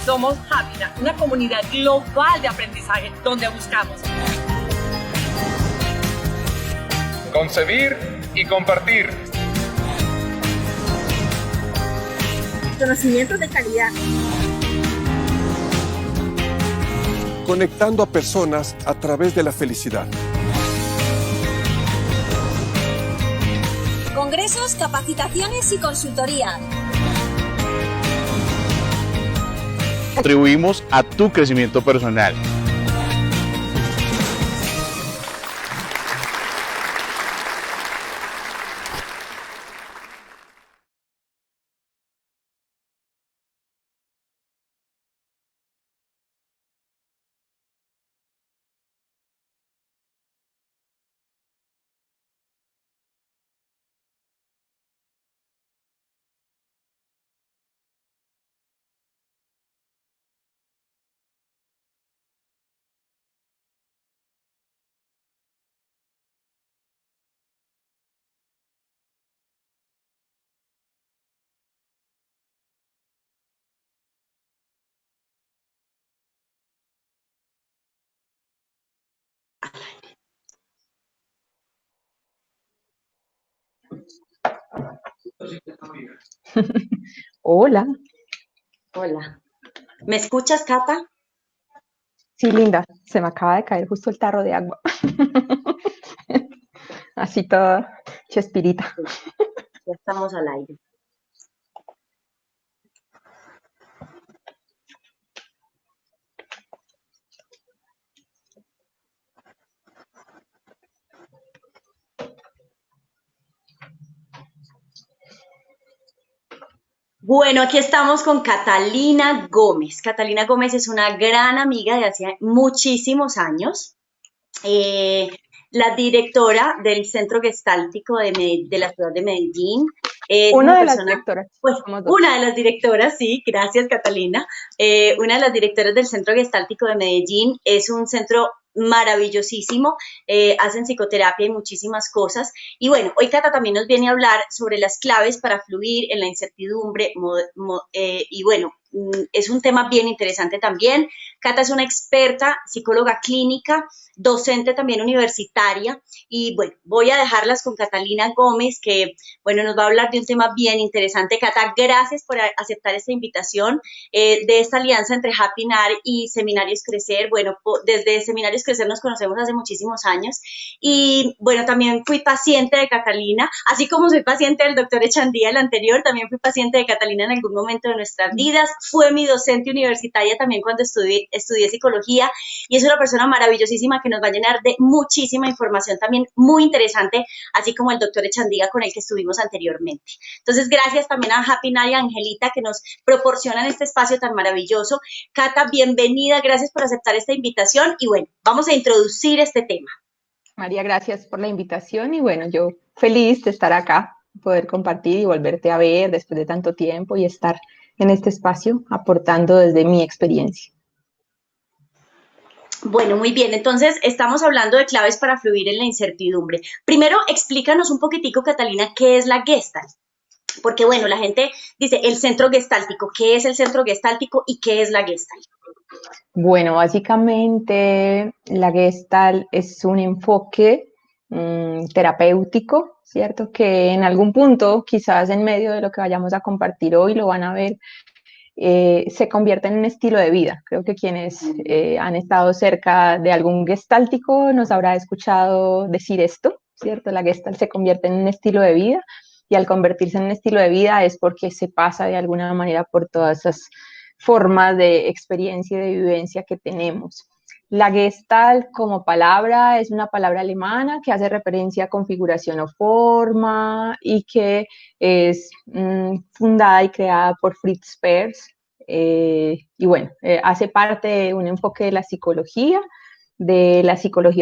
Somos Happiness, una comunidad global de aprendizaje donde buscamos concebir y compartir conocimientos de calidad, conectando a personas a través de la felicidad. Congresos, capacitaciones y consultoría. Contribuimos a tu crecimiento personal. Hola. Hola. ¿Me escuchas, Cata? Sí, linda, se me acaba de caer justo el tarro de agua. Así toda chespirita. Ya estamos al aire. Bueno, aquí estamos con Catalina Gómez. Catalina Gómez es una gran amiga de hace muchísimos años. La directora del Centro Gestáltico de la ciudad de Medellín. Una de las directoras. Pues, una de las directoras, sí, gracias Catalina. Una de las directoras del Centro Gestáltico de Medellín. Es un centro maravillosísimo, hacen psicoterapia y muchísimas cosas. Y bueno, hoy Cata también nos viene a hablar sobre las claves para fluir en la incertidumbre y bueno, es un tema bien interesante también. Cata es una experta, psicóloga clínica, docente también universitaria y bueno, voy a dejarlas con Catalina Gómez que bueno, nos va a hablar de un tema bien interesante. Cata, gracias por aceptar esta invitación de esta alianza entre Happy NAR y Seminarios Crecer. Bueno, desde Seminarios Crecer nos conocemos hace muchísimos años y bueno, también fui paciente de Catalina, así como soy paciente del doctor Echandía, el anterior, también fui paciente de Catalina en algún momento de nuestras vidas. Fue mi docente universitaria también cuando estudié psicología y es una persona maravillosísima que nos va a llenar de muchísima información también muy interesante, así como el doctor Echandía con el que estuvimos anteriormente. Entonces, gracias también a Happy NAR y a Angelita que nos proporcionan este espacio tan maravilloso. Cata, bienvenida, gracias por aceptar esta invitación y bueno, vamos a introducir este tema. María, gracias por la invitación y bueno, yo feliz de estar acá, poder compartir y volverte a ver después de tanto tiempo y estar en este espacio aportando desde mi experiencia. Bueno, muy bien, entonces estamos hablando de claves para fluir en la incertidumbre. Primero, explícanos un poquitico, Catalina, ¿qué es la Gestalt? Porque bueno, la gente dice el centro gestáltico, ¿qué es el centro gestáltico y qué es la Gestalt? Bueno, básicamente la Gestalt es un enfoque terapéutico, ¿cierto? Que en algún punto, quizás en medio de lo que vayamos a compartir hoy, lo van a ver, se convierte en un estilo de vida. Creo que quienes han estado cerca de algún gestáltico nos habrá escuchado decir esto, ¿cierto? La Gestalt se convierte en un estilo de vida y al convertirse en un estilo de vida es porque se pasa de alguna manera por todas esas formas de experiencia y de vivencia que tenemos. La Gestalt como palabra es una palabra alemana que hace referencia a configuración o forma y que es fundada y creada por Fritz Perls y bueno, hace parte de un enfoque de la psicología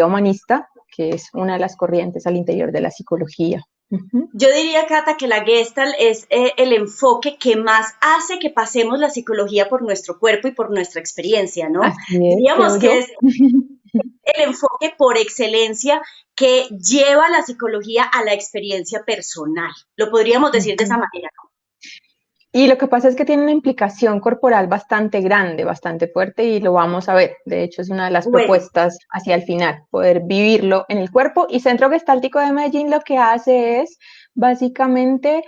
humanista, que es una de las corrientes al interior de la psicología. Yo diría, Cata, que la Gestalt es el enfoque que más hace que pasemos la psicología por nuestro cuerpo y por nuestra experiencia, ¿no? Así es, Diríamos que es el enfoque por excelencia que lleva la psicología a la experiencia personal. Lo podríamos decir de esa manera, ¿no? Y lo que pasa es que tiene una implicación corporal bastante grande, bastante fuerte y lo vamos a ver. De hecho, es una de las Bueno, propuestas hacia el final, poder vivirlo en el cuerpo. Y Centro Gestáltico de Medellín lo que hace es básicamente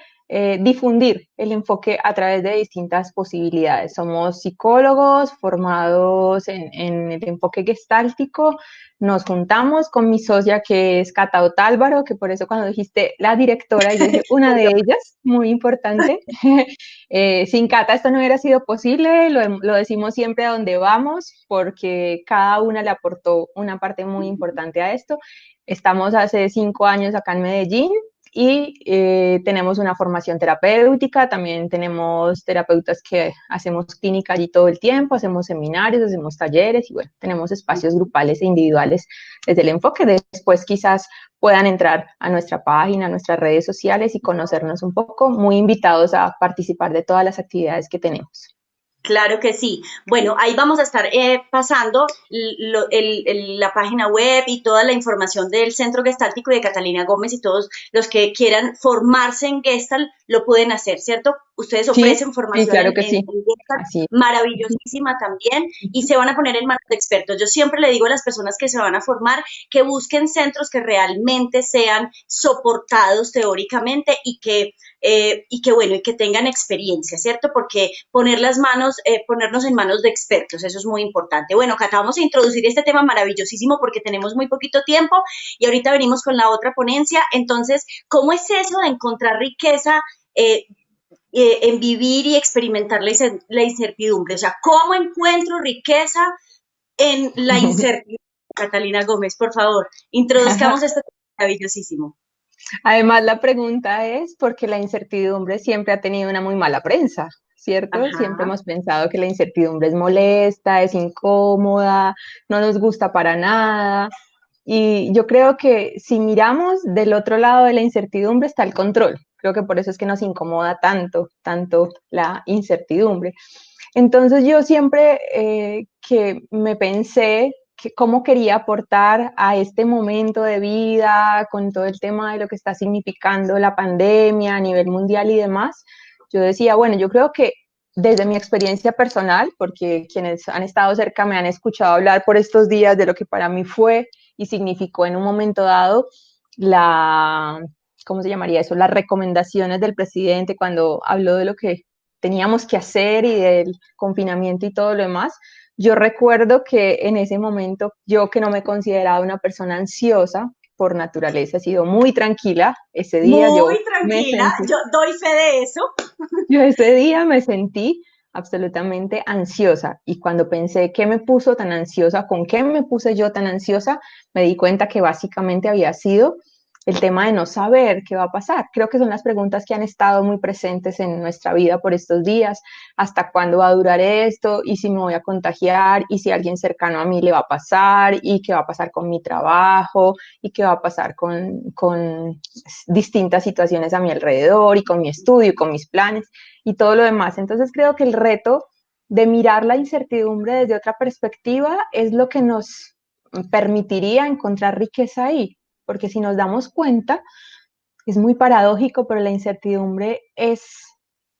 difundir el enfoque a través de distintas posibilidades. Somos psicólogos formados en el enfoque gestáltico. Nos juntamos con mi socia que es Cata Otálvaro, que por eso cuando dijiste la directora, yo dije una de ellas, muy importante. Sin Cata esto no hubiera sido posible, lo decimos siempre a donde vamos, porque cada una le aportó una parte muy importante a esto. Estamos hace 5 años acá en Medellín y tenemos una formación terapéutica, también tenemos terapeutas que hacemos clínica allí todo el tiempo, hacemos seminarios, hacemos talleres y bueno, tenemos espacios grupales e individuales desde el enfoque. Después quizás puedan entrar a nuestra página, a nuestras redes sociales y conocernos un poco, muy invitados a participar de todas las actividades que tenemos. claro que sí. Bueno, ahí vamos a estar pasando la página web y toda la información del Centro Gestáltico y de Catalina Gómez, y todos los que quieran formarse en Gestalt lo pueden hacer, ¿cierto? Ustedes ofrecen Sí, formación claro que en sí, Gestalt, así. maravillosísima también, y se van a poner en manos de expertos. Yo siempre le digo a las personas que se van a formar que busquen centros que realmente sean soportados teóricamente bueno, y que tengan experiencia, ¿cierto? Porque ponernos en manos de expertos, eso es muy importante. Bueno, Cata, vamos a introducir este tema maravillosísimo porque tenemos muy poquito tiempo y ahorita venimos con la otra ponencia. Entonces, ¿cómo es eso de encontrar riqueza en vivir y experimentar la incertidumbre? O sea, ¿cómo encuentro riqueza en la incertidumbre? Catalina Gómez, por favor, introduzcamos este tema maravillosísimo. Además, la pregunta es porque la incertidumbre siempre ha tenido una muy mala prensa, ¿cierto? Siempre Ajá. hemos pensado que la incertidumbre es molesta, es incómoda, no nos gusta para nada. Y yo creo que si miramos del otro lado de la incertidumbre está el control. Creo que por eso es que nos incomoda tanto, tanto la incertidumbre. Entonces yo siempre que me pensé que cómo quería aportar a este momento de vida con todo el tema de lo que está significando la pandemia a nivel mundial y demás, yo decía, bueno, yo creo que desde mi experiencia personal, porque quienes han estado cerca me han escuchado hablar por estos días de lo que para mí fue y significó en un momento dado ¿cómo se llamaría eso? Las recomendaciones del presidente cuando habló de lo que teníamos que hacer y del confinamiento y todo lo demás. Yo recuerdo que en ese momento, yo que no me consideraba una persona ansiosa por naturaleza, he sido muy tranquila. Ese día Muy tranquila, yo doy fe de eso. yo ese día me sentí absolutamente ansiosa y cuando pensé qué me puso tan ansiosa, con qué me puse yo tan ansiosa, me di cuenta que básicamente había sido el tema de no saber qué va a pasar. Creo que son las preguntas que han estado muy presentes en nuestra vida por estos días. ¿Hasta cuándo va a durar esto? ¿Y si me voy a contagiar? ¿Y si a alguien cercano a mí le va a pasar? ¿Y qué va a pasar con mi trabajo? ¿Y qué va a pasar con distintas situaciones a mi alrededor? ¿Y con mi estudio? ¿Y con mis planes? Y todo lo demás. Entonces creo que el reto de mirar la incertidumbre desde otra perspectiva es lo que nos permitiría encontrar riqueza ahí, porque si nos damos cuenta, es muy paradójico, pero la incertidumbre es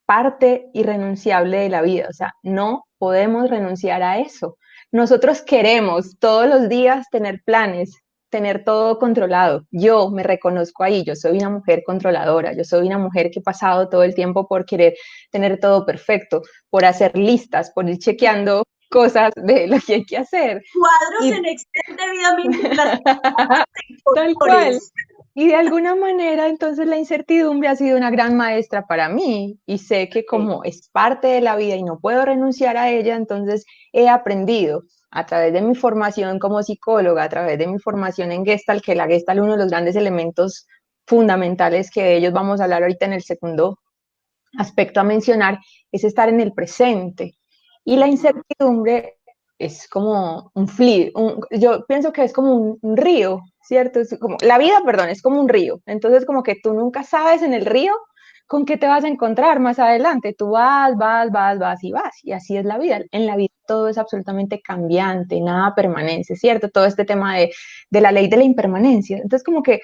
parte irrenunciable de la vida, o sea, no podemos renunciar a eso. Nosotros queremos todos los días tener planes, tener todo controlado. Yo me reconozco ahí, yo soy una mujer controladora, yo soy una mujer que he pasado todo el tiempo por querer tener todo perfecto, por hacer listas, por ir chequeando cosas de lo que hay que hacer. Cuadros Y en Excel debidamente tal cual. Y de alguna manera, entonces la incertidumbre ha sido una gran maestra para mí y sé que como es parte de la vida y no puedo renunciar a ella, entonces he aprendido a través de mi formación como psicóloga, a través de mi formación en Gestalt, que la Gestalt es uno de los grandes elementos fundamentales que de ellos vamos a hablar ahorita en el segundo aspecto a mencionar, es estar en el presente. Y la incertidumbre es como un fluido, yo pienso que es como un río, ¿cierto? Es como, la vida, perdón, es como un río. Entonces, como que tú nunca sabes en el río con qué te vas a encontrar más adelante. Tú vas y vas. Y así es la vida. En la vida todo es absolutamente cambiante, nada permanece, ¿cierto? Todo este tema de la ley de la impermanencia. Entonces, como que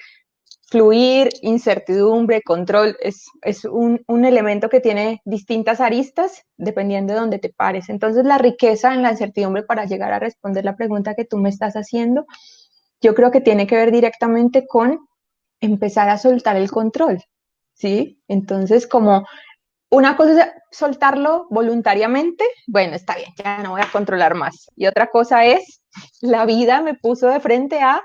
fluir, incertidumbre, control, es un elemento que tiene distintas aristas dependiendo de dónde te pares. Entonces, la riqueza en la incertidumbre, para llegar a responder la pregunta que tú me estás haciendo, yo creo que tiene que ver directamente con empezar a soltar el control, ¿sí? Entonces, como una cosa es soltarlo voluntariamente, bueno, está bien, ya no voy a controlar más. Y otra cosa es, la vida me puso de frente a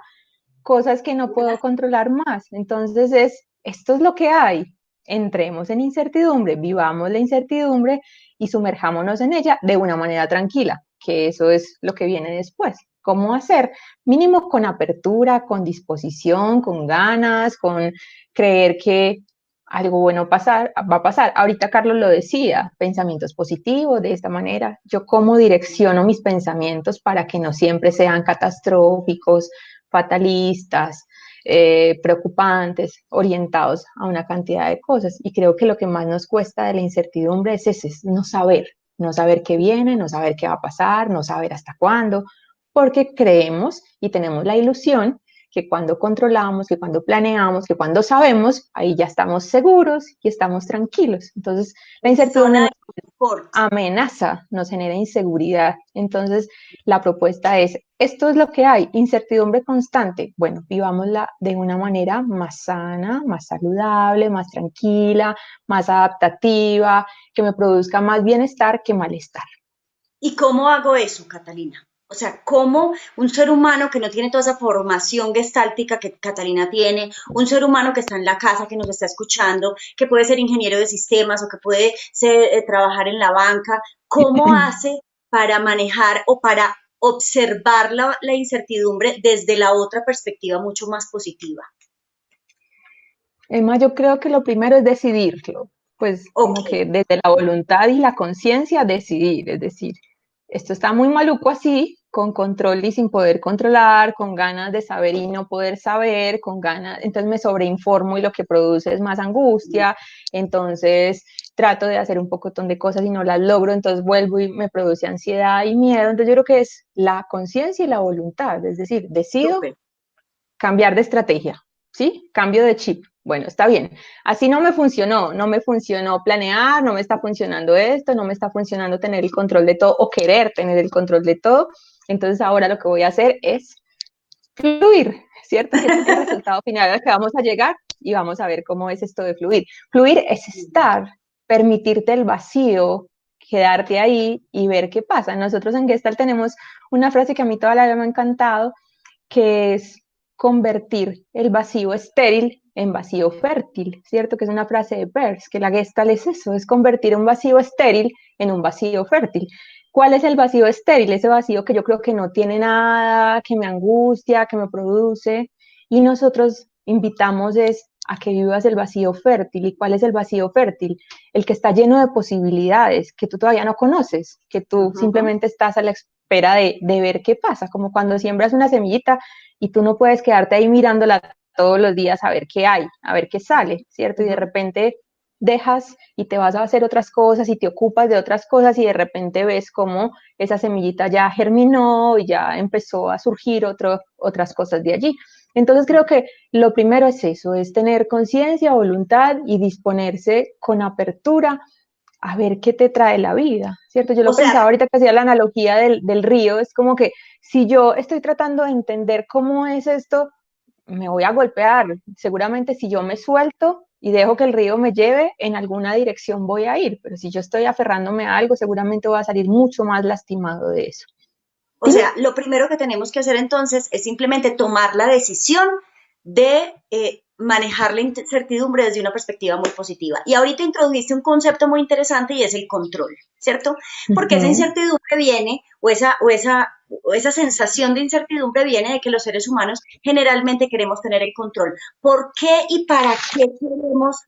cosas que no puedo controlar más. Entonces esto es lo que hay. Entremos en incertidumbre, vivamos la incertidumbre y sumerjámonos en ella de una manera tranquila, que eso es lo que viene después. ¿Cómo hacer? Mínimo con apertura, con disposición, con ganas, con creer que algo bueno va a pasar. Ahorita Carlos lo decía, pensamientos positivos de esta manera. Yo cómo direcciono mis pensamientos para que no siempre sean catastróficos, fatalistas, preocupantes, orientados a una cantidad de cosas. Y creo que lo que más nos cuesta de la incertidumbre es ese, es no saber qué viene, no saber qué va a pasar, no saber hasta cuándo, porque creemos y tenemos la ilusión que cuando controlamos, que cuando planeamos, que cuando sabemos, ahí ya estamos seguros y estamos tranquilos. Entonces, la incertidumbre nos amenaza, nos genera inseguridad. Entonces, la propuesta es, esto es lo que hay, incertidumbre constante. Bueno, vivámosla de una manera más sana, más saludable, más tranquila, más adaptativa, que me produzca más bienestar que malestar. ¿Y cómo hago eso, Catalina? O sea, ¿cómo un ser humano que no tiene toda esa formación gestáltica que Catalina tiene, un ser humano que está en la casa, que nos está escuchando, que puede ser ingeniero de sistemas o que puede trabajar en la banca, ¿cómo hace para manejar o para observar la incertidumbre desde la otra perspectiva mucho más positiva? Emma, yo creo que lo primero es decidirlo, pues como que desde la voluntad y la conciencia decidir, es decir, esto está muy maluco así, con control y sin poder controlar, con ganas de saber y no poder saber, con ganas, entonces me sobreinformo y lo que produce es más angustia, entonces trato de hacer un pocotón de cosas y no las logro, entonces vuelvo y me produce ansiedad y miedo, entonces yo creo que es la conciencia y la voluntad, es decir, decido cambiar de estrategia, ¿sí? Cambio de chip. Bueno, está bien. Así no me funcionó planear, no me está funcionando esto, no me está funcionando tener el control de todo o querer tener el control de todo. Entonces ahora lo que voy a hacer es fluir, ¿cierto? Que es el resultado final al que vamos a llegar y vamos a ver cómo es esto de fluir. Fluir es estar, permitirte el vacío, quedarte ahí y ver qué pasa. Nosotros en Gestalt tenemos una frase que a mí toda la vida me ha encantado, que es convertir el vacío estéril en vacío fértil, ¿cierto? Que es una frase de Peirce, que la Gestalt es eso, es convertir un vacío estéril en un vacío fértil. ¿Cuál es el vacío estéril? Ese vacío que yo creo que no tiene nada, que me angustia, que me produce, y nosotros invitamos a que vivas el vacío fértil. ¿Y cuál es el vacío fértil? El que está lleno de posibilidades, que tú todavía no conoces, que tú simplemente estás a la espera de ver qué pasa, como cuando siembras una semillita y tú no puedes quedarte ahí mirándola todos los días a ver qué hay, a ver qué sale, ¿cierto? Y de repente dejas y te vas a hacer otras cosas y te ocupas de otras cosas y de repente ves cómo esa semillita ya germinó y ya empezó a surgir otras cosas de allí. Entonces creo que lo primero es eso, es tener conciencia, voluntad y disponerse con apertura a ver qué te trae la vida, ¿cierto? Yo lo pensaba ahorita que hacía la analogía del río, es como que si yo estoy tratando de entender cómo es esto, me voy a golpear. Seguramente si yo me suelto y dejo que el río me lleve, en alguna dirección voy a ir, pero si yo estoy aferrándome a algo, seguramente voy a salir mucho más lastimado de eso. O sea, lo primero que tenemos que hacer entonces es simplemente tomar la decisión de manejar la incertidumbre desde una perspectiva muy positiva. Y ahorita introdujiste un concepto muy interesante y es el control, ¿cierto? Porque esa incertidumbre viene, o esa sensación de incertidumbre viene de que los seres humanos generalmente queremos tener el control. ¿Por qué y para qué queremos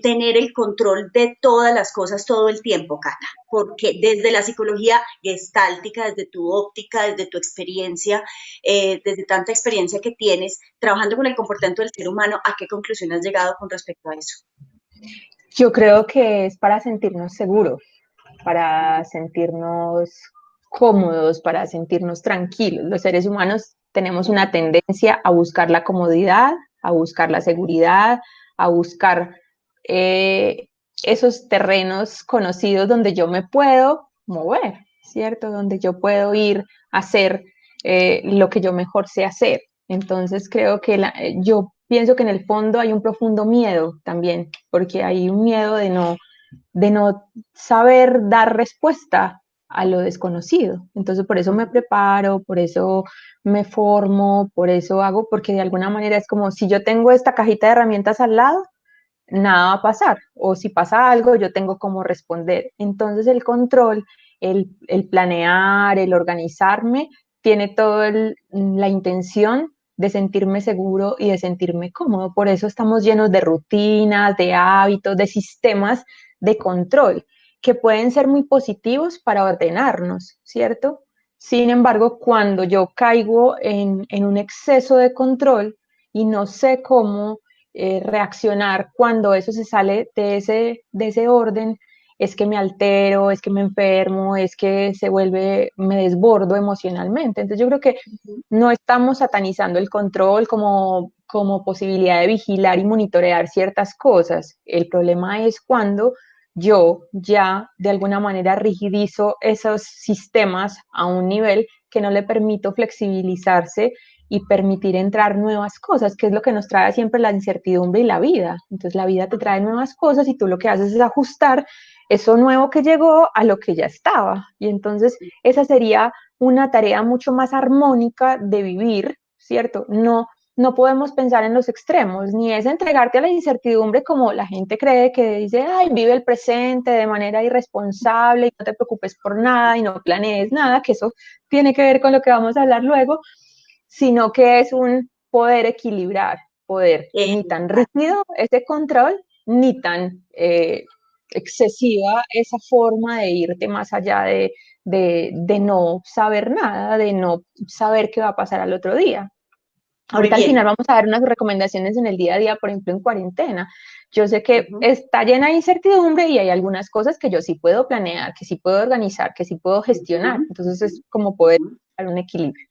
tener el control de todas las cosas todo el tiempo, Cata? Porque desde la psicología gestáltica, desde tu óptica, desde tu experiencia, desde tanta experiencia que tienes trabajando con el comportamiento del ser humano, ¿a qué conclusión has llegado con respecto a eso? Yo creo que es para sentirnos seguros, para sentirnos cómodos, para sentirnos tranquilos. Los seres humanos tenemos una tendencia a buscar la comodidad, a buscar la seguridad, a buscar esos terrenos conocidos donde yo me puedo mover, ¿cierto? Donde yo puedo ir a hacer lo que yo mejor sé hacer. Entonces creo que yo pienso que en el fondo hay un profundo miedo también, porque hay un miedo de no saber dar respuesta a lo desconocido. Entonces por eso me preparo, por eso me formo, por eso hago, porque de alguna manera es como si yo tengo esta cajita de herramientas al lado, nada va a pasar, o si pasa algo, yo tengo cómo responder. Entonces el control, el planear, el organizarme, tiene toda la intención de sentirme seguro y de sentirme cómodo. Por eso estamos llenos de rutinas, de hábitos, de sistemas de control, que pueden ser muy positivos para ordenarnos, ¿cierto? Sin embargo, cuando yo caigo en un exceso de control y no sé cómo reaccionar cuando eso se sale de ese orden, es que me altero, es que me enfermo, es que me desbordo emocionalmente. Entonces yo creo que no estamos satanizando el control como posibilidad de vigilar y monitorear ciertas cosas. El problema es cuando yo ya de alguna manera rigidizo esos sistemas a un nivel que no le permito flexibilizarse y permitir entrar nuevas cosas, que es lo que nos trae siempre la incertidumbre y la vida. Entonces la vida te trae nuevas cosas y tú lo que haces es ajustar eso nuevo que llegó a lo que ya estaba. Y entonces esa sería una tarea mucho más armónica de vivir, ¿cierto? No podemos pensar en los extremos, ni es entregarte a la incertidumbre como la gente cree, que dice, ay, vive el presente de manera irresponsable y no te preocupes por nada y no planees nada, que eso tiene que ver con lo que vamos a hablar luego, sino que es un poder equilibrar, poder ni tan rígido ese control, ni tan excesiva esa forma de irte más allá de no saber nada, de no saber qué va a pasar al otro día. Ahorita al final vamos a dar unas recomendaciones en el día a día, por ejemplo, en cuarentena. Yo sé que está llena de incertidumbre y hay algunas cosas que yo sí puedo planear, que sí puedo organizar, que sí puedo gestionar. Entonces es como poder dar un equilibrio.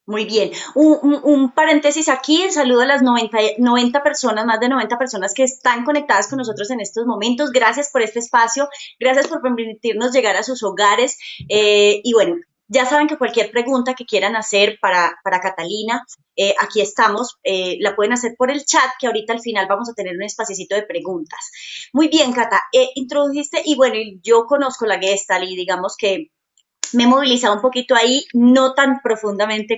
Muy bien. Un paréntesis aquí, saludo a las 90 personas, más de 90 personas que están conectadas con nosotros en estos momentos. Gracias por este espacio, gracias por permitirnos llegar a sus hogares. Y bueno, ya saben que cualquier pregunta que quieran hacer para Catalina, aquí estamos, la pueden hacer por el chat, que ahorita al final vamos a tener un espaciecito de preguntas. Muy bien, Cata, introdujiste, y bueno, yo conozco la Gestalt y digamos que me he movilizado un poquito ahí, no tan profundamente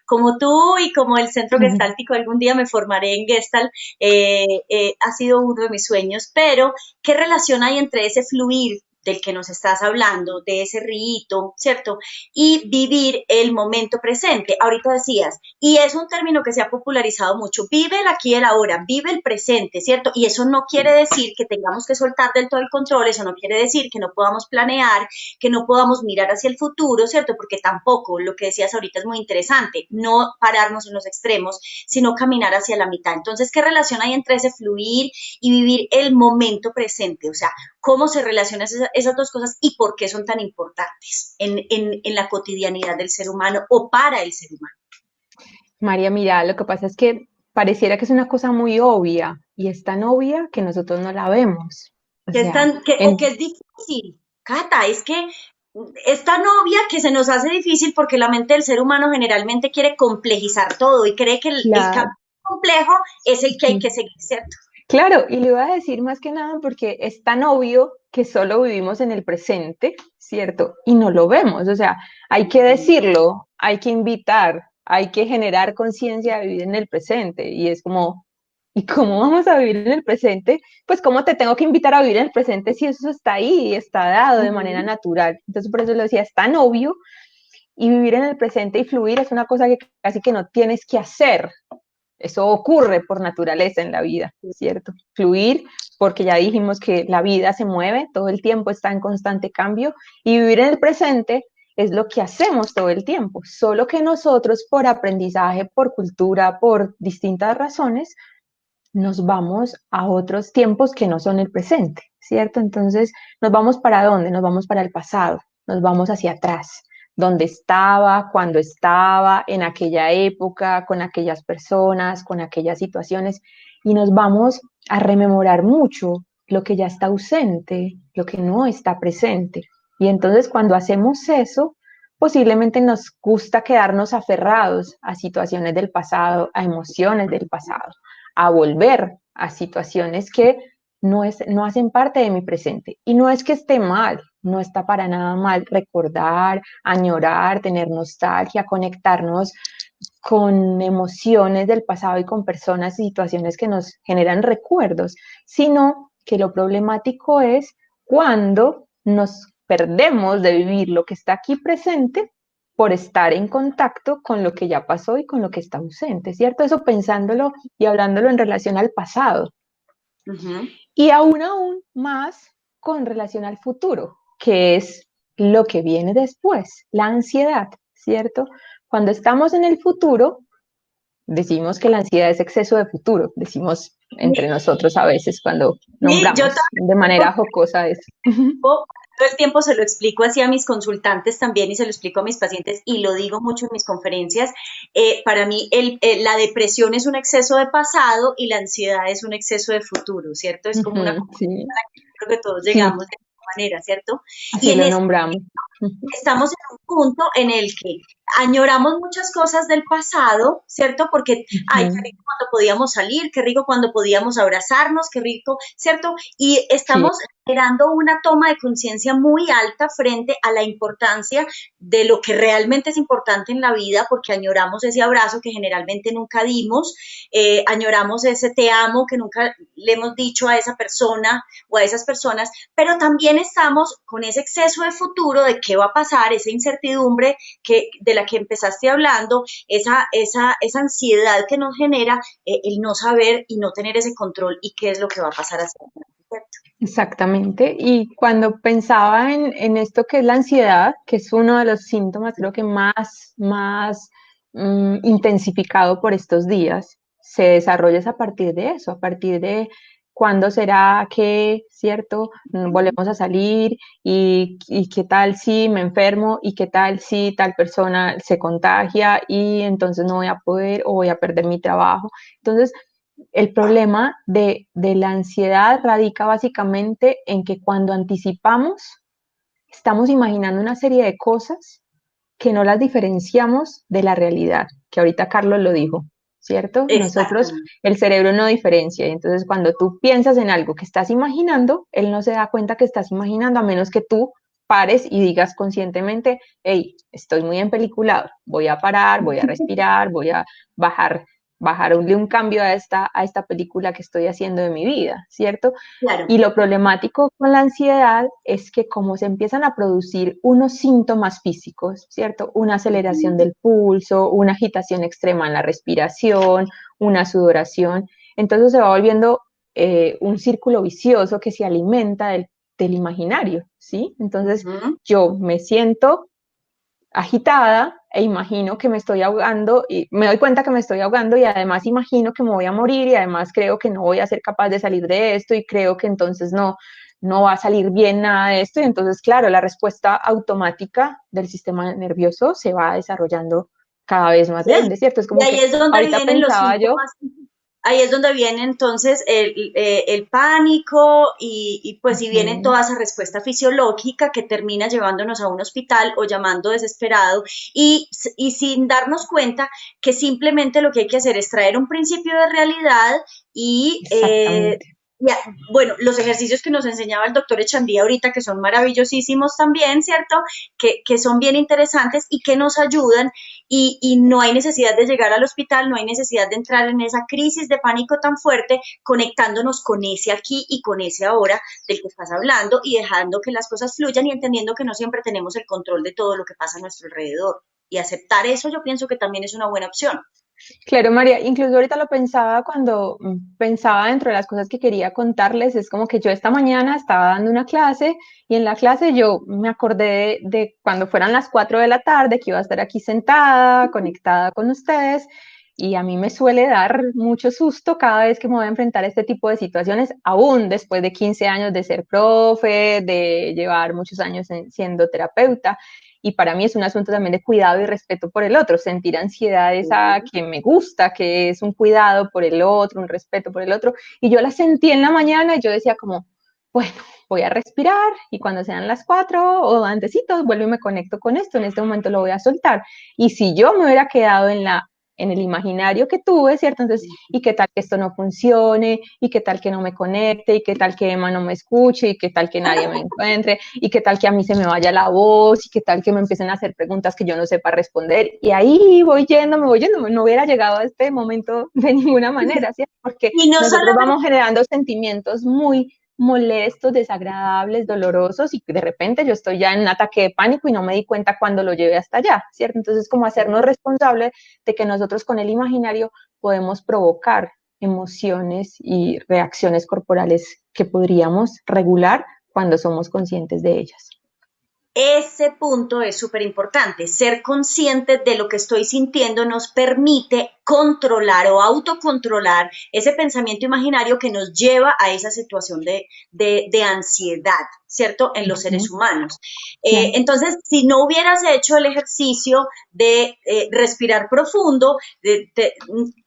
como tú y como el Centro Gestáltico. Algún día me formaré en Gestalt, ha sido uno de mis sueños, pero ¿qué relación hay entre ese fluir del que nos estás hablando, de ese rito, ¿cierto? Y vivir el momento presente. Ahorita decías, y es un término que se ha popularizado mucho, vive el aquí y el ahora, vive el presente, ¿cierto? Y eso no quiere decir que tengamos que soltar del todo el control, eso no quiere decir que no podamos planear, que no podamos mirar hacia el futuro, ¿cierto? Porque tampoco, lo que decías ahorita es muy interesante, no pararnos en los extremos, sino caminar hacia la mitad. Entonces, ¿qué relación hay entre ese fluir y vivir el momento presente? O sea, ¿cómo se relacionan esas dos cosas y por qué son tan importantes en la cotidianidad del ser humano o para el ser humano? María, mira, lo que pasa es que pareciera que es una cosa muy obvia y es tan obvia que nosotros no la vemos. O que es difícil, Cata, es que es tan obvia que se nos hace difícil porque la mente del ser humano generalmente quiere complejizar todo y cree que el camino complejo es el que hay que seguir, ¿cierto? Claro, y le iba a decir más que nada porque es tan obvio que solo vivimos en el presente, ¿cierto? Y no lo vemos, o sea, hay que decirlo, hay que invitar, hay que generar conciencia de vivir en el presente. Y es como, ¿y cómo vamos a vivir en el presente? Pues cómo te tengo que invitar a vivir en el presente si eso está ahí, está dado de manera natural. Entonces por eso lo decía, es tan obvio, y vivir en el presente y fluir es una cosa que casi que no tienes que hacer. Eso ocurre por naturaleza en la vida, ¿cierto? Fluir, porque ya dijimos que la vida se mueve, todo el tiempo está en constante cambio, y vivir en el presente es lo que hacemos todo el tiempo, solo que nosotros por aprendizaje, por cultura, por distintas razones, nos vamos a otros tiempos que no son el presente, ¿cierto? Entonces, ¿nos vamos para dónde? Nos vamos para el pasado, nos vamos hacia atrás, dónde estaba, cuándo estaba, en aquella época, con aquellas personas, con aquellas situaciones, y nos vamos a rememorar mucho lo que ya está ausente, lo que no está presente. Y entonces cuando hacemos eso, posiblemente nos gusta quedarnos aferrados a situaciones del pasado, a emociones del pasado, a volver a situaciones que no hacen parte de mi presente. Y no es que esté mal, no está para nada mal recordar, añorar, tener nostalgia, conectarnos con emociones del pasado y con personas y situaciones que nos generan recuerdos, sino que lo problemático es cuando nos perdemos de vivir lo que está aquí presente por estar en contacto con lo que ya pasó y con lo que está ausente, ¿cierto? Eso pensándolo y hablándolo en relación al pasado. Ujú. Y aún más con relación al futuro, que es lo que viene después, la ansiedad, ¿cierto? Cuando estamos en el futuro, decimos que la ansiedad es exceso de futuro, decimos entre nosotros a veces cuando Sí, yo nombramos de manera jocosa eso. todo el tiempo se lo explico así a mis consultantes también y se lo explico a mis pacientes y lo digo mucho en mis conferencias. Para mí la depresión es un exceso de pasado y la ansiedad es un exceso de futuro, ¿cierto? Es como una Sí, creo que todos sí, llegamos de esta manera, ¿cierto? Y así en lo este nombramos. estamos en un punto en el que añoramos muchas cosas del pasado, ¿cierto? Porque, ay, qué rico cuando podíamos salir, qué rico cuando podíamos abrazarnos, qué rico, ¿cierto? Y Sí, estamos generando una toma de conciencia muy alta frente a la importancia de lo que realmente es importante en la vida, porque añoramos ese abrazo que generalmente nunca dimos, añoramos ese te amo que nunca le hemos dicho a esa persona o a esas personas, pero también estamos con ese exceso de futuro de qué va a pasar, esa incertidumbre de la que empezaste hablando, esa ansiedad que nos genera el no saber y no tener ese control y qué es lo que va a pasar hacia adelante, ¿cierto? exactamente. Y cuando pensaba en esto que es la ansiedad, que es uno de los síntomas creo que más intensificado por estos días, se desarrolla es a partir de eso, a partir de cuándo será que, ¿cierto? Volvemos a salir y qué tal si me enfermo y qué tal si tal persona se contagia y entonces no voy a poder o voy a perder mi trabajo. Entonces, el problema de la ansiedad radica básicamente en que cuando anticipamos, estamos imaginando una serie de cosas que no las diferenciamos de la realidad, que ahorita Carlos lo dijo, ¿cierto? Nosotros, Exactamente. el cerebro no diferencia, y entonces cuando tú piensas en algo que estás imaginando, él no se da cuenta que estás imaginando a menos que tú pares y digas conscientemente, hey, estoy muy empeliculado, voy a parar, voy a respirar, voy a bajarle un cambio a esta película que estoy haciendo de mi vida, ¿cierto? Claro. Y lo problemático con la ansiedad es que como se empiezan a producir unos síntomas físicos, ¿cierto? Una aceleración del pulso, una agitación extrema en la respiración, una sudoración, entonces se va volviendo un círculo vicioso que se alimenta del imaginario, ¿sí? Entonces yo me siento agitada e imagino que me estoy ahogando y me doy cuenta que me estoy ahogando y además imagino que me voy a morir y además creo que no voy a ser capaz de salir de esto y creo que entonces no va a salir bien nada de esto y entonces claro, la respuesta automática del sistema nervioso se va desarrollando cada vez más grande, ¿cierto? Es Y como ahí que es donde ahorita vienen los pensaba yo, síntomas, ahí es donde viene entonces el pánico y pues si viene toda esa respuesta fisiológica que termina llevándonos a un hospital o llamando desesperado y sin darnos cuenta que simplemente lo que hay que hacer es traer un principio de realidad y exactamente. bueno, los ejercicios que nos enseñaba el doctor Echandía ahorita, que son maravillosísimos también, ¿cierto? Que son bien interesantes y que nos ayudan y no hay necesidad de llegar al hospital, no hay necesidad de entrar en esa crisis de pánico tan fuerte, conectándonos con ese aquí y con ese ahora del que estás hablando y dejando que las cosas fluyan y entendiendo que no siempre tenemos el control de todo lo que pasa a nuestro alrededor. Y aceptar eso yo pienso que también es una buena opción. Claro, María, incluso ahorita lo pensaba cuando pensaba dentro de las cosas que quería contarles, es como que yo esta mañana estaba dando una clase y en la clase yo me acordé de cuando fueran las 4 de la tarde que iba a estar aquí sentada, conectada con ustedes y a mí me suele dar mucho susto cada vez que me voy a enfrentar a este tipo de situaciones, aún después de 15 años de ser profe, de llevar muchos años siendo terapeuta. y para mí es un asunto también de cuidado y respeto por el otro, sentir ansiedad esa que me gusta, que es un cuidado por el otro, un respeto por el otro, y yo la sentí en la mañana y yo decía como, bueno, voy a respirar y cuando sean las 4 o antecitos vuelvo y me conecto con esto, en este momento lo voy a soltar. Y si yo me hubiera quedado en el imaginario que tuve, ¿cierto? Entonces, ¿y qué tal que esto no funcione? ¿Y qué tal que no me conecte? ¿Y qué tal que Emma no me escuche? ¿Y qué tal que nadie me encuentre? ¿Y qué tal que a mí se me vaya la voz? ¿Y qué tal que me empiecen a hacer preguntas que yo no sepa responder? Y ahí voy yendo, no hubiera llegado a este momento de ninguna manera, ¿cierto? Porque Y no nosotros solamente vamos generando sentimientos muy molestos, desagradables, dolorosos, y de repente yo estoy ya en un ataque de pánico y no me di cuenta cuando lo llevé hasta allá, ¿cierto? Entonces, como hacernos responsables de que nosotros con el imaginario podemos provocar emociones y reacciones corporales que podríamos regular cuando somos conscientes de ellas. ese punto es súper importante. Ser conscientes de lo que estoy sintiendo nos permite controlar o autocontrolar ese pensamiento imaginario que nos lleva a esa situación de ansiedad, ¿cierto? En los seres humanos. Claro. Entonces, si no hubieras hecho el ejercicio de respirar profundo,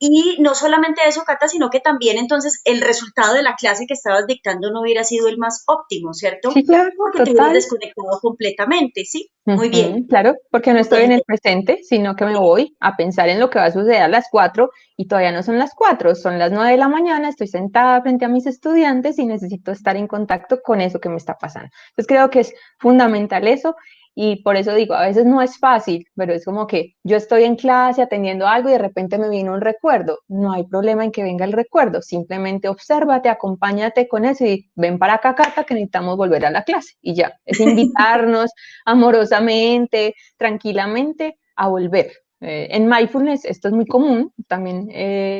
y no solamente eso, Cata, sino que también entonces el resultado de la clase que estabas dictando no hubiera sido el más óptimo, ¿cierto? Sí, claro, Porque te hubieras total. desconectado completamente, ¿sí? Muy bien. Claro, porque no estoy en Entonces, el presente, sino que me voy a pensar en lo que va a suceder a las 4 y todavía no son las 4, son las 9 de la mañana, estoy sentada frente a mis estudiantes y necesito estar en contacto con eso que me está pasando. Entonces creo que es fundamental eso y por eso digo, a veces no es fácil, pero es como que yo estoy en clase atendiendo algo y de repente me viene un recuerdo. No hay problema en que venga el recuerdo, simplemente obsérvate, acompáñate con eso y ven para acá, Cata, que necesitamos volver a la clase y ya, es invitarnos amorosamente, tranquilamente, a volver. En mindfulness esto es muy común, también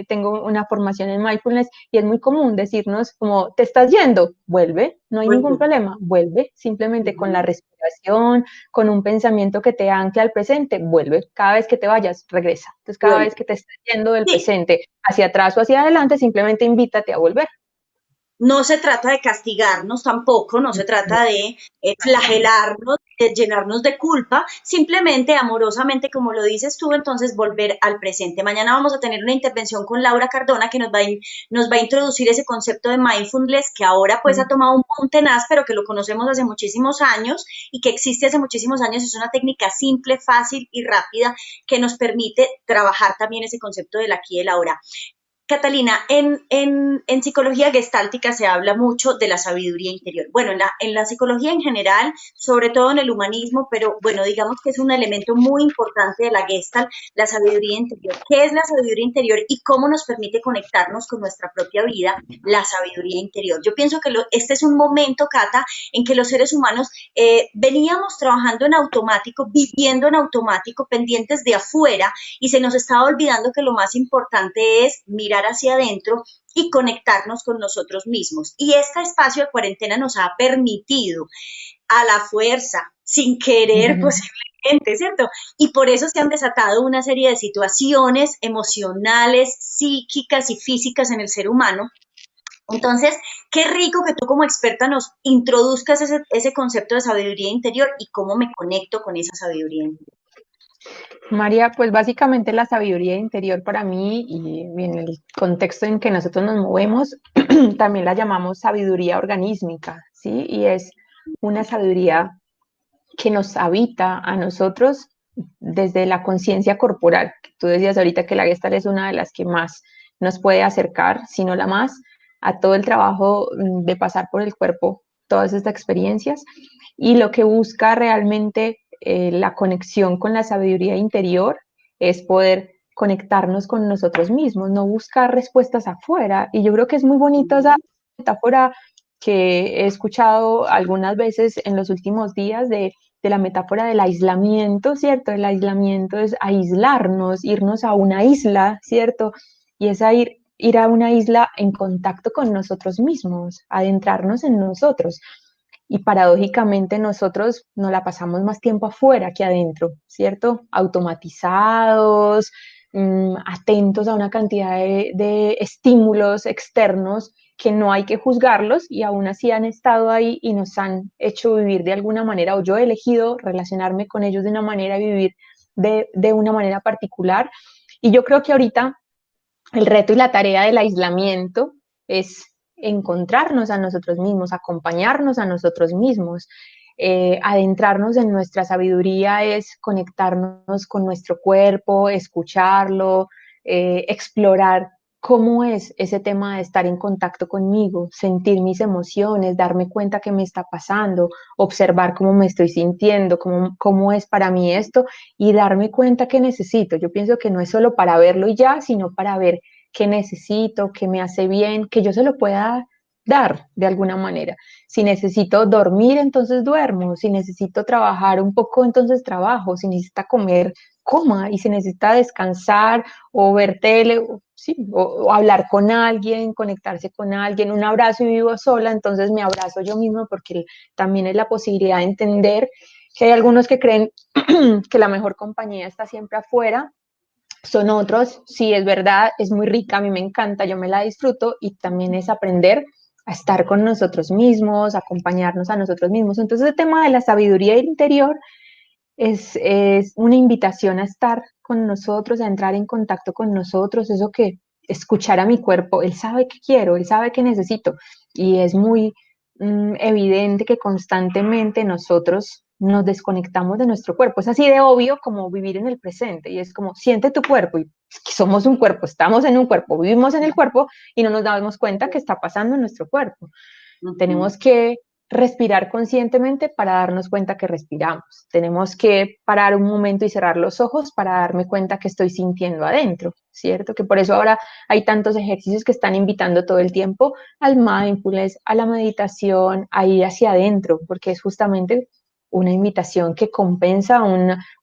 tengo una formación en mindfulness y es muy común decirnos como, te estás yendo, vuelve, no hay ningún problema, vuelve, simplemente con la respiración, con un pensamiento que te ancle al presente, vuelve, cada vez que te vayas, regresa. Entonces cada vez que te estás yendo del presente hacia atrás o hacia adelante, simplemente invítate a volver. no se trata de castigarnos tampoco, no se trata de flagelarnos, de llenarnos de culpa, simplemente amorosamente, como lo dices tú, entonces volver al presente. Mañana vamos a tener una intervención con Laura Cardona que nos va a introducir ese concepto de mindfulness que ahora pues ha tomado un boom tenaz, pero que lo conocemos hace muchísimos años y que existe hace muchísimos años. Es una técnica simple, fácil y rápida que nos permite trabajar también ese concepto del aquí y el ahora. Catalina, en psicología gestáltica se habla mucho de la sabiduría interior. Bueno, en la psicología en general, sobre todo en el humanismo, pero bueno, digamos que es un elemento muy importante de la gestalt, la sabiduría interior. ¿Qué es la sabiduría interior y cómo nos permite conectarnos con nuestra propia vida? La sabiduría interior. Yo pienso que este es un momento, Cata, en que los seres humanos veníamos trabajando en automático, viviendo en automático, pendientes de afuera, y se nos estaba olvidando que lo más importante es mirar hacia adentro y conectarnos con nosotros mismos. Y este espacio de cuarentena nos ha permitido a la fuerza, sin querer posiblemente, ¿cierto? Y por eso se han desatado una serie de situaciones emocionales, psíquicas y físicas en el ser humano. Entonces, qué rico que tú como experta nos introduzcas ese concepto de sabiduría interior y cómo me conecto con esa sabiduría interior. María, pues básicamente la sabiduría interior para mí y en el contexto en que nosotros nos movemos, también la llamamos sabiduría organísmica, ¿sí? Y es una sabiduría que nos habita a nosotros desde la conciencia corporal. Tú decías ahorita que la Gestalt es una de las que más nos puede acercar, si no la más, a todo el trabajo de pasar por el cuerpo todas estas experiencias y lo que busca realmente la conexión con la sabiduría interior es poder conectarnos con nosotros mismos, no buscar respuestas afuera. Y yo creo que es muy bonita esa metáfora que he escuchado algunas veces en los últimos días de la metáfora del aislamiento, ¿cierto? El aislamiento es aislarnos, irnos a una isla, ¿cierto? Y es ir a una isla en contacto con nosotros mismos, adentrarnos en nosotros. Y paradójicamente nosotros nos la pasamos más tiempo afuera que adentro, ¿cierto? Automatizados, atentos a una cantidad de estímulos externos que no hay que juzgarlos y aún así han estado ahí y nos han hecho vivir de alguna manera, o yo he elegido relacionarme con ellos de una manera, vivir de una manera particular. Y yo creo que ahorita el reto y la tarea del aislamiento es encontrarnos a nosotros mismos, acompañarnos a nosotros mismos. Adentrarnos en nuestra sabiduría es conectarnos con nuestro cuerpo, escucharlo, explorar cómo es ese tema de estar en contacto conmigo, sentir mis emociones, darme cuenta qué me está pasando, observar cómo me estoy sintiendo, cómo es para mí esto y darme cuenta qué necesito. Yo pienso que no es solo para verlo y ya, sino para ver qué necesito, qué me hace bien, que yo se lo pueda dar de alguna manera. Si necesito dormir, entonces duermo. Si necesito trabajar un poco, entonces trabajo. Si necesita comer, coma. Y si necesita descansar o ver tele, o hablar con alguien, conectarse con alguien, un abrazo y vivo sola, entonces me abrazo yo misma porque también es la posibilidad de entender que hay algunos que creen que la mejor compañía está siempre afuera. Son otros, sí, es verdad, es muy rica, a mí me encanta, yo me la disfruto y también es aprender a estar con nosotros mismos, acompañarnos a nosotros mismos. Entonces el tema de la sabiduría interior es una invitación a estar con nosotros, a entrar en contacto con nosotros, eso que escuchar a mi cuerpo, él sabe qué quiero, él sabe qué necesito y es muy evidente que constantemente nosotros nos desconectamos de nuestro cuerpo. Es así de obvio como vivir en el presente y es como siente tu cuerpo y somos un cuerpo, estamos en un cuerpo, vivimos en el cuerpo y no nos damos cuenta qué está pasando en nuestro cuerpo. Tenemos que respirar conscientemente para darnos cuenta que respiramos. Tenemos que parar un momento y cerrar los ojos para darme cuenta que estoy sintiendo adentro, ¿cierto? Que por eso ahora hay tantos ejercicios que están invitando todo el tiempo al mindfulness, a la meditación, a ir hacia adentro, porque es justamente una invitación que compensa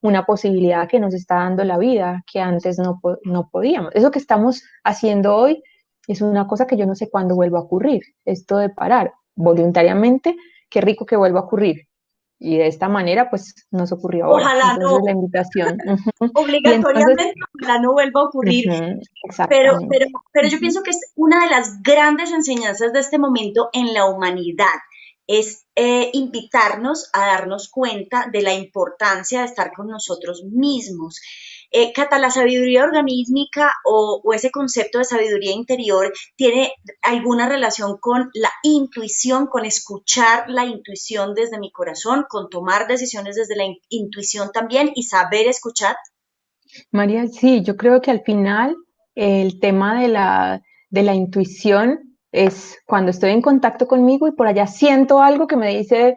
una posibilidad que nos está dando la vida, que antes no podíamos. Eso que estamos haciendo hoy es una cosa que yo no sé cuándo vuelva a ocurrir, esto de parar voluntariamente, qué rico que vuelva a ocurrir. Y de esta manera, pues, nos ocurrió ahora. Ojalá entonces, no. La invitación. Obligatoriamente, Entonces, ojalá no vuelva a ocurrir. Exactamente. Pero yo pienso que es una de las grandes enseñanzas de este momento en la humanidad. Es invitarnos a darnos cuenta de la importancia de estar con nosotros mismos. Cata, la sabiduría organísmica o ese concepto de sabiduría interior tiene alguna relación con la intuición, con escuchar la intuición desde mi corazón, con tomar decisiones desde la intuición también y saber escuchar. María, sí, yo creo que al final el tema de la intuición es cuando estoy en contacto conmigo y por allá siento algo que me dice,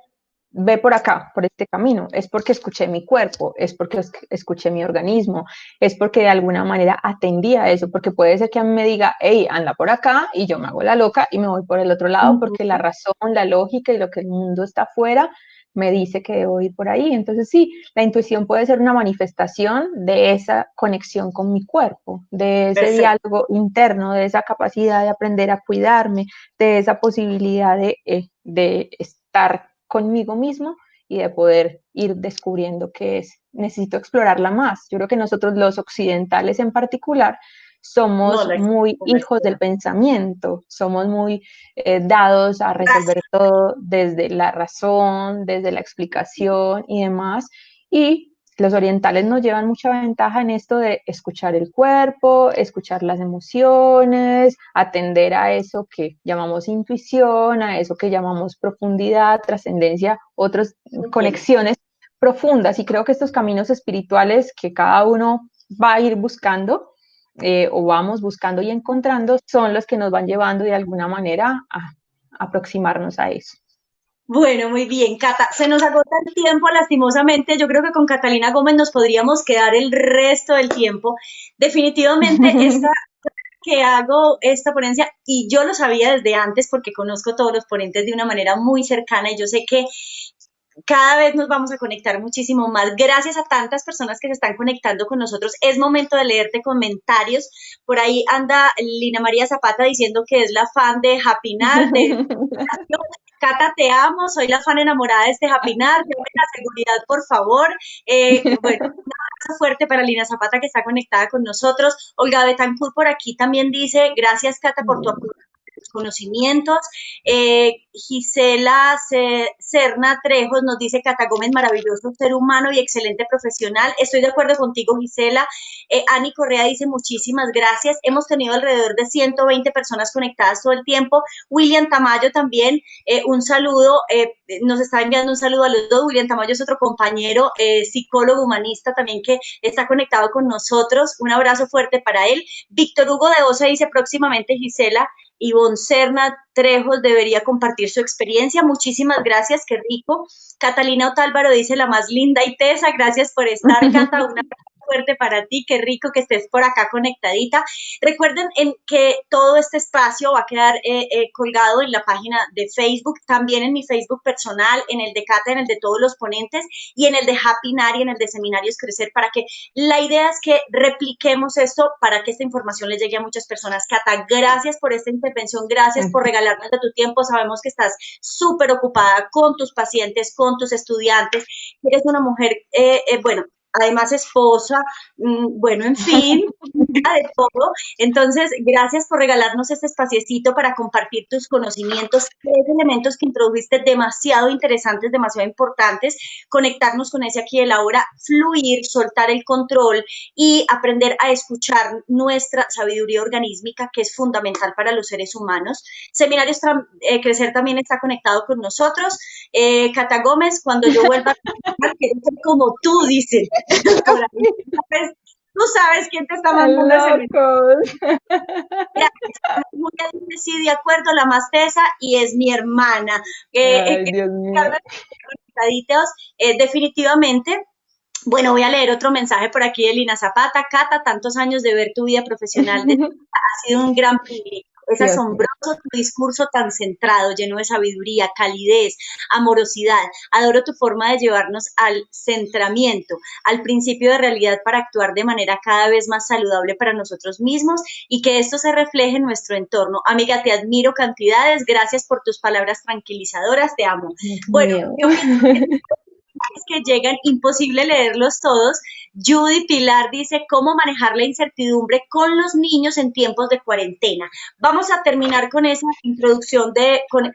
ve por acá, por este camino. Es porque escuché mi cuerpo, es porque escuché mi organismo, es porque de alguna manera atendí a eso, porque puede ser que a mí me diga, hey, anda por acá y yo me hago la loca y me voy por el otro lado porque la razón, la lógica y lo que el mundo está afuera me dice que debo ir por ahí. Entonces sí, la intuición puede ser una manifestación de esa conexión con mi cuerpo, de ese diálogo interno, de esa capacidad de aprender a cuidarme, de esa posibilidad de estar conmigo mismo y de poder ir descubriendo qué es. Necesito explorarla más. Yo creo que nosotros los occidentales en particular somos muy hijos del pensamiento, somos muy dados a resolver todo desde la razón, desde la explicación y demás. Y los orientales nos llevan mucha ventaja en esto de escuchar el cuerpo, escuchar las emociones, atender a eso que llamamos intuición, a eso que llamamos profundidad, trascendencia, otras conexiones profundas. Y creo que estos caminos espirituales que cada uno va a ir buscando, o vamos buscando y encontrando, son los que nos van llevando de alguna manera a aproximarnos a eso. Bueno, muy bien, Cata. Se nos agota el tiempo, lastimosamente. Yo creo que con Catalina Gómez nos podríamos quedar el resto del tiempo. Definitivamente, que hago esta ponencia, y yo lo sabía desde antes porque conozco todos los ponentes de una manera muy cercana y yo sé que cada vez nos vamos a conectar muchísimo más. Gracias a tantas personas que se están conectando con nosotros. Es momento de leerte comentarios. Por ahí anda Lina María Zapata diciendo que es la fan de Happy Nat. Cata, te amo, soy la fan enamorada de este Happy Nat. Dame la seguridad, por favor. Bueno, un fuerte para Lina Zapata, que está conectada con nosotros. Olga Betancourt por aquí también dice, gracias Cata por tu apoyo, tus conocimientos. Gisela Serna Trejos nos dice, Cata Gómez, maravilloso ser humano y excelente profesional. Estoy de acuerdo contigo, Gisela. Ani Correa dice, muchísimas gracias. Hemos tenido alrededor de 120 personas conectadas todo el tiempo. William Tamayo también, un saludo, nos está enviando un saludo a los dos. William Tamayo es otro compañero, psicólogo humanista también que está conectado con nosotros. Un abrazo fuerte para él. Víctor Hugo de Osa dice, próximamente Gisela Ivonne Serna Trejos debería compartir su experiencia. Muchísimas gracias, qué rico. Catalina Otálvaro dice, la más linda y tesa, gracias por estar, Cata, una fuerte para ti, qué rico que estés por acá conectadita. Recuerden que todo este espacio va a quedar colgado en la página de Facebook, también en mi Facebook personal, en el de Cata, en el de todos los ponentes y en el de Happy Nari, en el de Seminarios Crecer, para que la idea es que repliquemos esto para que esta información le llegue a muchas personas. Cata, gracias por esta intervención, gracias por regalarnos de tu tiempo, sabemos que estás súper ocupada con tus pacientes, con tus estudiantes, eres una mujer, bueno, además esposa, bueno, en fin, de todo. Entonces, gracias por regalarnos este espaciecito para compartir tus conocimientos, 3 elementos que introdujiste demasiado interesantes, demasiado importantes, conectarnos con ese aquí de la hora, fluir, soltar el control y aprender a escuchar nuestra sabiduría organísmica, que es fundamental para los seres humanos. Seminarios Crecer también está conectado con nosotros. Cata Gómez, cuando yo vuelva a quiero ser como tú, dicen. Por ahí, tú sabes quién te está mandando ese sí, de acuerdo, la más tesa y es mi hermana. Ay, Dios mío. Definitivamente. Bueno, voy a leer otro mensaje por aquí de Lina Zapata. Cata, tantos años de ver tu vida profesional ha sido un gran privilegio. Es asombroso tu discurso tan centrado, lleno de sabiduría, calidez, amorosidad. Adoro tu forma de llevarnos al centramiento, al principio de realidad para actuar de manera cada vez más saludable para nosotros mismos y que esto se refleje en nuestro entorno. Amiga, te admiro cantidades. Gracias por tus palabras tranquilizadoras. Te amo. Bueno, que llegan, imposible leerlos todos. Judy Pilar dice, ¿cómo manejar la incertidumbre con los niños en tiempos de cuarentena? Vamos a terminar con esa introducción,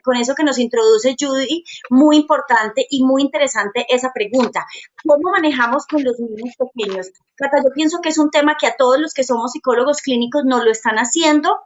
con eso que nos introduce Judy, muy importante y muy interesante esa pregunta. ¿Cómo manejamos con los niños pequeños? Cata, yo pienso que es un tema que a todos los que somos psicólogos clínicos nos lo están haciendo.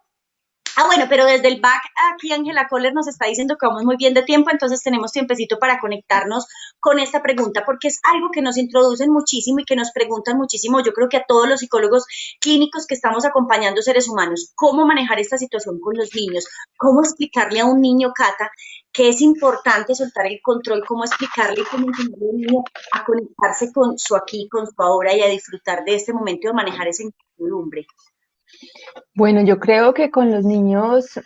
Bueno, pero desde el back aquí Ángela Kohler nos está diciendo que vamos muy bien de tiempo, entonces tenemos tiempecito para conectarnos con esta pregunta, porque es algo que nos introducen muchísimo y que nos preguntan muchísimo, yo creo que a todos los psicólogos clínicos que estamos acompañando seres humanos, cómo manejar esta situación con los niños, cómo explicarle a un niño, Cata, que es importante soltar el control, cómo explicarle y cómo enseñarle a un niño a conectarse con su aquí, con su ahora y a disfrutar de este momento de manejar esa incertidumbre. Bueno, yo creo que con los niños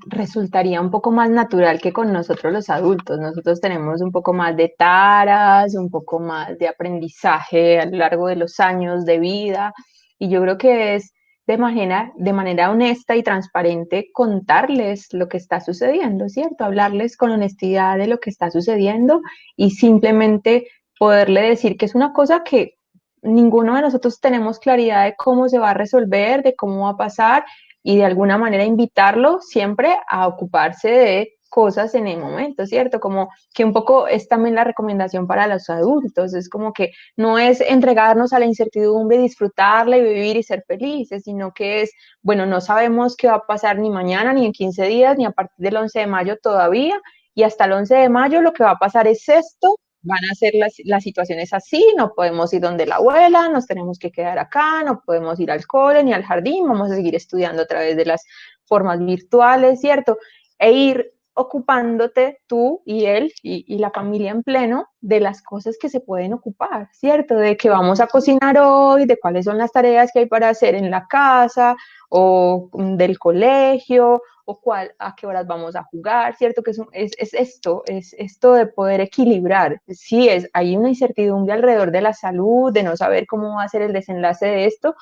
resultaría un poco más natural que con nosotros los adultos. Nosotros tenemos un poco más de taras, un poco más de aprendizaje a lo largo de los años de vida y yo creo que es de manera honesta y transparente contarles lo que está sucediendo, ¿cierto? Hablarles con honestidad de lo que está sucediendo y simplemente poderle decir que es una cosa que ninguno de nosotros tenemos claridad de cómo se va a resolver, de cómo va a pasar y de alguna manera invitarlo siempre a ocuparse de cosas en el momento, ¿cierto? Como que un poco es también la recomendación para los adultos, es como que no es entregarnos a la incertidumbre, disfrutarla y vivir y ser felices, sino que es, bueno, no sabemos qué va a pasar ni mañana, ni en 15 días, ni a partir del 11 de mayo todavía, y hasta el 11 de mayo lo que va a pasar es esto, van a ser las situaciones así, no podemos ir donde la abuela, nos tenemos que quedar acá, no podemos ir al cole ni al jardín, vamos a seguir estudiando a través de las formas virtuales, ¿cierto? E ir ocupándote tú y él y la familia en pleno de las cosas que se pueden ocupar, ¿cierto? De que vamos a cocinar hoy, de cuáles son las tareas que hay para hacer en la casa o del colegio o a qué horas vamos a jugar, ¿cierto? Que es esto de poder equilibrar. Sí, hay una incertidumbre alrededor de la salud, de no saber cómo va a ser el desenlace de esto,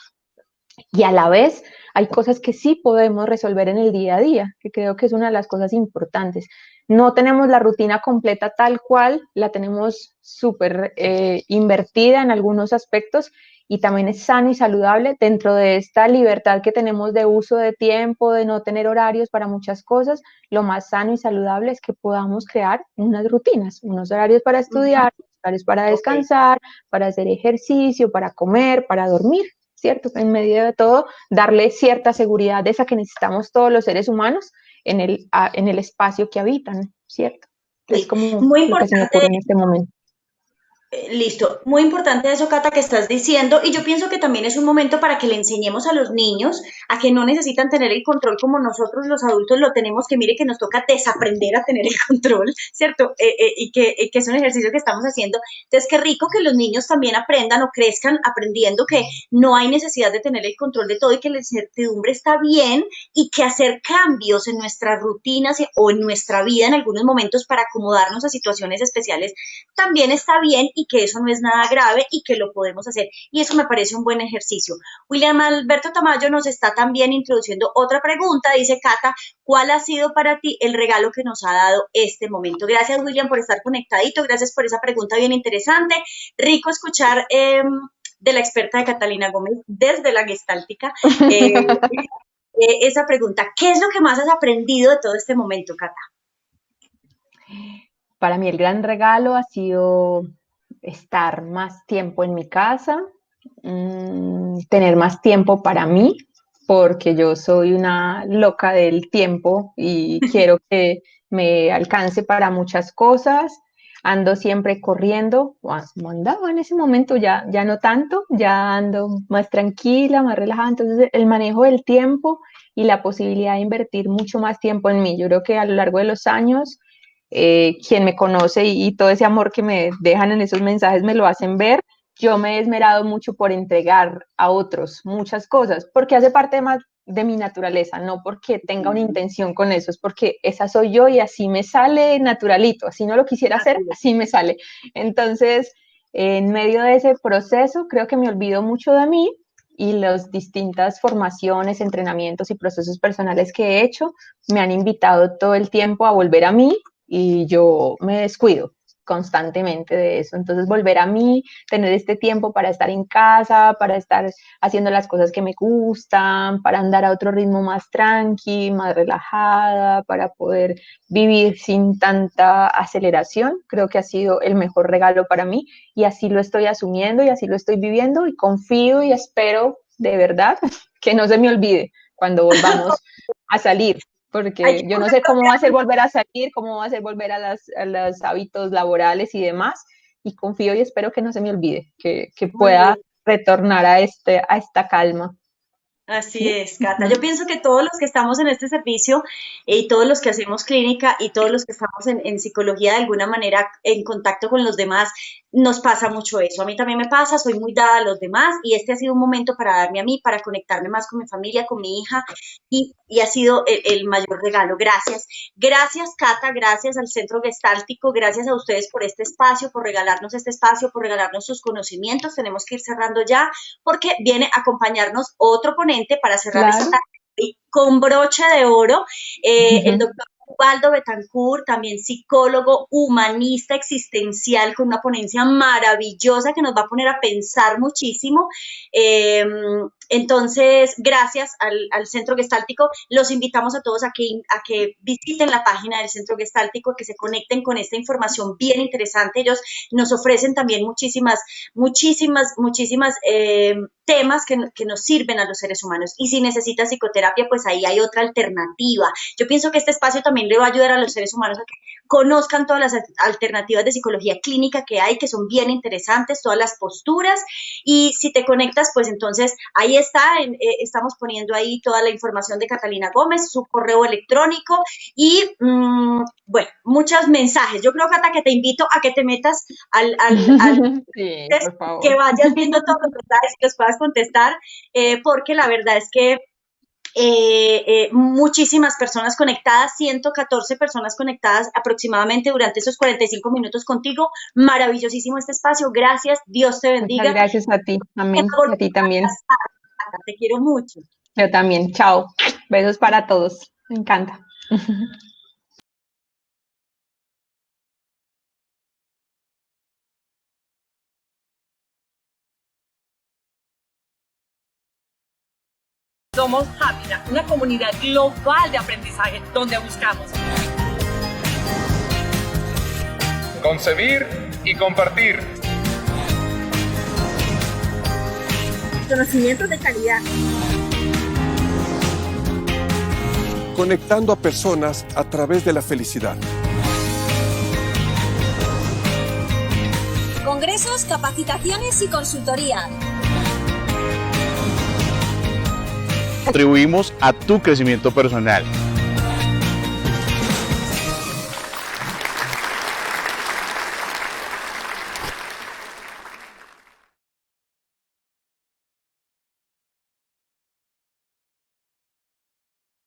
Y a la vez hay cosas que sí podemos resolver en el día a día, que creo que es una de las cosas importantes. No tenemos la rutina completa tal cual, la tenemos súper invertida en algunos aspectos y también es sano y saludable dentro de esta libertad que tenemos de uso de tiempo, de no tener horarios para muchas cosas. Lo más sano y saludable es que podamos crear unas rutinas, unos horarios para estudiar, horarios para descansar, para hacer ejercicio, para comer, para dormir, ¿cierto? En medio de todo, darle cierta seguridad de esa que necesitamos todos los seres humanos en el espacio que habitan, ¿cierto? Es como Muy lo que se me importante. ocurre en este momento. Listo, muy importante eso, Cata, que estás diciendo, y yo pienso que también es un momento para que le enseñemos a los niños a que no necesitan tener el control como nosotros los adultos lo tenemos, que mire que nos toca desaprender a tener el control, ¿cierto? Y que es un ejercicio que estamos haciendo. Entonces, qué rico que los niños también aprendan o crezcan aprendiendo que no hay necesidad de tener el control de todo y que la incertidumbre está bien y que hacer cambios en nuestras rutinas o en nuestra vida en algunos momentos para acomodarnos a situaciones especiales también está bien y que eso no es nada grave y que lo podemos hacer. Y eso me parece un buen ejercicio. William Alberto Tamayo nos está también introduciendo otra pregunta. Dice, Cata, ¿cuál ha sido para ti el regalo que nos ha dado este momento? Gracias, William, por estar conectadito. Gracias por esa pregunta bien interesante. Rico escuchar de la experta de Catalina Gómez desde la Gestáltica esa pregunta. ¿Qué es lo que más has aprendido de todo este momento, Cata? Para mí el gran regalo ha sido estar más tiempo en mi casa, tener más tiempo para mí, porque yo soy una loca del tiempo y quiero que me alcance para muchas cosas. Ando siempre corriendo, como andaba en ese momento, ya no tanto, ya ando más tranquila, más relajada. Entonces el manejo del tiempo y la posibilidad de invertir mucho más tiempo en mí. Yo creo que a lo largo de los años, quien me conoce y todo ese amor que me dejan en esos mensajes me lo hacen ver. Yo me he esmerado mucho por entregar a otros muchas cosas, porque hace parte más de mi naturaleza, no porque tenga una intención con eso, es porque esa soy yo y así me sale naturalito, así no lo quisiera hacer, así me sale. Entonces, en medio de ese proceso, creo que me olvido mucho de mí y las distintas formaciones, entrenamientos y procesos personales que he hecho me han invitado todo el tiempo a volver a mí y yo me descuido constantemente de eso. Entonces, volver a mí, tener este tiempo para estar en casa, para estar haciendo las cosas que me gustan, para andar a otro ritmo más tranqui, más relajada, para poder vivir sin tanta aceleración, creo que ha sido el mejor regalo para mí y así lo estoy asumiendo y así lo estoy viviendo y confío y espero de verdad que no se me olvide cuando volvamos a salir. Porque yo no sé cómo va a ser volver a salir, cómo va a ser volver a los hábitos laborales y demás, y confío y espero que no se me olvide, que pueda retornar a esta calma. Así es, Cata. Yo pienso que todos los que estamos en este servicio y todos los que hacemos clínica y todos los que estamos en psicología de alguna manera en contacto con los demás, nos pasa mucho eso. A mí también me pasa, soy muy dada a los demás y este ha sido un momento para darme a mí, para conectarme más con mi familia, con mi hija y ha sido el mayor regalo. Gracias. Gracias, Cata, gracias al Centro Gestáltico, gracias a ustedes por este espacio, por regalarnos este espacio, por regalarnos sus conocimientos. Tenemos que ir cerrando ya porque viene a acompañarnos otro ponente para cerrar esta tarde con broche de oro, el doctor Ubaldo Betancourt, también psicólogo, humanista, existencial, con una ponencia maravillosa que nos va a poner a pensar muchísimo. Entonces, gracias al Centro Gestáltico. Los invitamos a todos a que visiten la página del Centro Gestáltico, que se conecten con esta información bien interesante. Ellos nos ofrecen también muchísimas temas que nos sirven a los seres humanos. Y si necesitas psicoterapia, pues ahí hay otra alternativa. Yo pienso que este espacio también le va a ayudar a los seres humanos a que conozcan todas las alternativas de psicología clínica que hay, que son bien interesantes, todas las posturas. Y si te conectas, pues entonces ahí está, estamos poniendo ahí toda la información de Catalina Gómez, su correo electrónico y, bueno, muchos mensajes. Yo creo, Cata, que te invito a que te metas al sí, por favor. que vayas viendo todos los mensajes y los puedas contestar, porque la verdad es que muchísimas personas conectadas, 114 personas conectadas aproximadamente durante esos 45 minutos contigo. Maravillosísimo este espacio. Gracias. Dios te bendiga. Muchas gracias a ti. Amén. A ti también. te quiero mucho. Yo también, chao. Besos para todos. Me encanta. Somos Hapina, una comunidad global de aprendizaje donde buscamos concebir y compartir. Conocimientos de calidad. Conectando a personas a través de la felicidad. Congresos, capacitaciones y consultoría. Contribuimos a tu crecimiento personal.